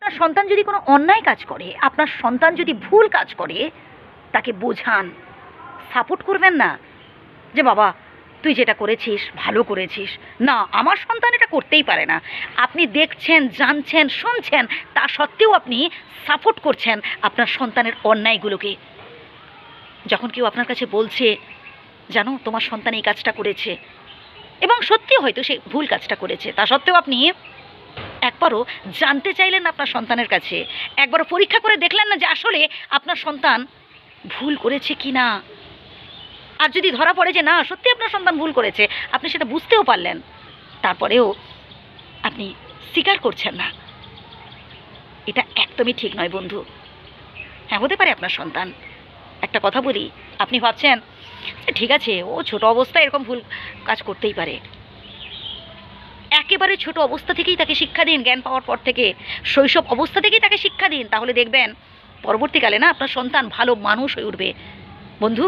আপনার সন্তান যদি কোনো অন্যায় কাজ করে, আপনার সন্তান যদি ভুল কাজ করে, তাকে বোঝান, সাপোর্ট করবেন না যে বাবা তুই যেটা করেছিস ভালো করেছিস। না, আমার সন্তান এটা করতেই পারে না। আপনি দেখছেন, জানছেন, শুনছেন, তা সত্ত্বেও আপনি সাপোর্ট করছেন আপনার সন্তানের অন্যায়গুলোকে। যখন কেউ আপনার কাছে বলছে জানো তোমার সন্তান এই কাজটা করেছে, এবং সত্যি হয়তো সে ভুল কাজটা করেছে, তা সত্ত্বেও আপনি একবারও জানতে চাইলেন না আপনার সন্তানের কাছে, একবারও পরীক্ষা করে দেখলেন না যে আসলে আপনার সন্তান ভুল করেছে কি না। আর যদি ধরা পড়ে যে না সত্যি আপনার সন্তান ভুল করেছে, আপনি সেটা বুঝতেও পারলেন, তারপরেও আপনি স্বীকার করছেন না, এটা একদমই ঠিক নয় বন্ধু। হ্যাঁ, হতে পারে আপনার সন্তান, একটা কথা বলি, আপনি ভাবছেন যে ঠিক আছে ও ছোট অবস্থায় এরকম ভুল কাজ করতেই পারে, একেবারে ছোট অবস্থা থেকেই তাকে শিক্ষা দিন, জ্ঞান পাওয়ার পর থেকে শৈশব অবস্থা থেকেই তাকে শিক্ষা দিন, তাহলে দেখবেন পরবর্তীকালে না আপনার সন্তান ভালো মানুষ হয়ে উঠবে। বন্ধু,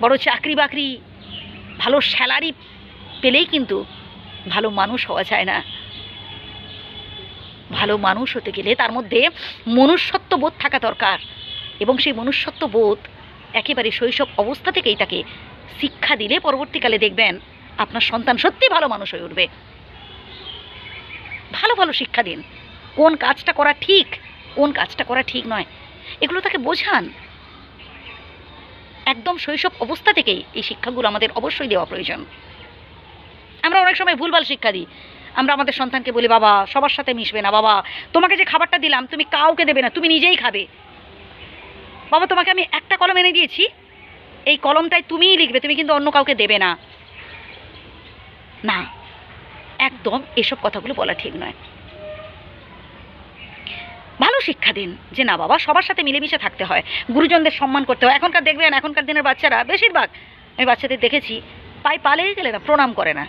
বড় চাকরি বাকরি ভালো স্যালারি পেলেই কিন্তু ভালো মানুষ হওয়া যায় না। ভালো মানুষ হতে গেলে তার মধ্যে মনুষ্যত্ব বোধ থাকা দরকার, এবং সেই মনুষ্যত্ব বোধ একেবারে শৈশব অবস্থা থেকেই তাকে শিক্ষা দিলে পরবর্তীকালে দেখবেন আপনার সন্তান সত্যি ভালো মানুষ হয়ে উঠবে। ভালো ভালো শিক্ষা দিন, কোন কাজটা করা ঠিক, কোন কাজটা করা ঠিক নয়, এগুলো তাকে বোঝান। একদম শৈশব অবস্থা থেকেই এই শিক্ষাগুলো আমাদের অবশ্যই দেওয়া প্রয়োজন। আমরা অনেক সময় ভুলভাল শিক্ষা দিই। আমরা আমাদের সন্তানকে বলি বাবা সবার সাথে মিশবে না, বাবা তোমাকে যে খাবারটা দিলাম তুমি কাউকে দেবে না, তুমি নিজেই খাবে, বাবা তোমাকে আমি একটা কলম এনে দিয়েছি, এই কলমটাই তুমিই লিখবে, তুমি কিন্তু অন্য কাউকে দেবে না। না, একদম এসব কথাগুলো বলা ঠিক নয়। ভালো শিক্ষা দিন যে না বাবা সবার সাথে মিলেমিশে থাকতে হয়, গুরুজনদের সম্মান করতে হয়। এখনকার দেখবেন এখনকার দিনের বাচ্চারা বেশিরভাগ, আমি বাচ্চাদের দেখেছি পায়ে পা লেগে গেলে না প্রণাম করে না,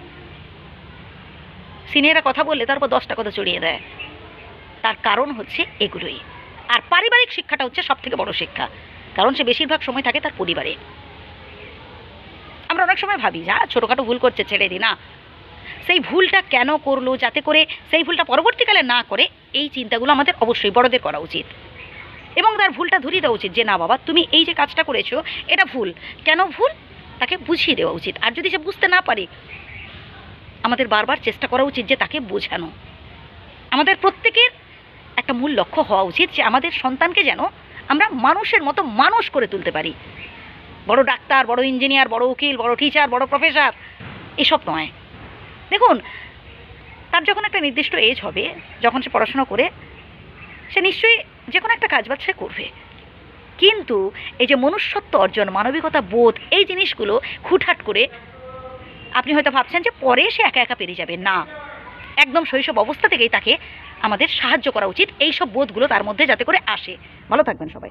সিনিয়ররা কথা বললে তারপর 10টা কথা চড়িয়ে দেয়। তার কারণ হচ্ছে এগুলোই। আর পারিবারিক শিক্ষাটা হচ্ছে সব থেকে বড় শিক্ষা, কারণ সে বেশিরভাগ সময় থাকে তার পরিবারে। আমরা অনেক সময় ভাবি যা ছোটোখাটো ভুল করছে ছেড়ে দিই, না, সেই ভুলটা কেন করলো যাতে করে সেই ভুলটা পরবর্তীকালে না করে, এই চিন্তাগুলো আমাদের অবশ্যই বড়দের করা উচিত, এবং তার ভুলটা ধরিয়ে দেওয়া উচিত যে না বাবা তুমি এই যে কাজটা করেছো এটা ভুল, কেন ভুল তাকে বুঝিয়ে দেওয়া উচিত। আর যদি সে বুঝতে না পারে আমাদের বারবার চেষ্টা করা উচিত যে তাকে বোঝানো। আমাদের প্রত্যেকের একটা মূল লক্ষ্য হওয়া উচিত যে আমাদের সন্তানকে যেন আমরা মানুষের মতো মানুষ করে তুলতে পারি। বড় ডাক্তার, বড় ইঞ্জিনিয়ার, বড় উকিল, বড় টিচার, বড় প্রফেসর এসব নয়। দেখুন, তার যখন একটা নির্দিষ্ট এজ হবে, যখন সে পড়াশোনা করে, সে নিশ্চয়ই যে কোনো একটা কাজবাজ সে করবে, কিন্তু এই যে মনুষ্যত্ব অর্জন, মানবিকতা বোধ, এই জিনিসগুলো হুটহাট করে আপনি হয়তো ভাবছেন যে পরে সে একা একা পেরে যাবে, না, একদম শৈশব অবস্থা থেকেই তাকে আমাদের সাহায্য করা উচিত এইসব বোধগুলো তার মধ্যে যাতে করে আসে। ভালো থাকবেন সবাই।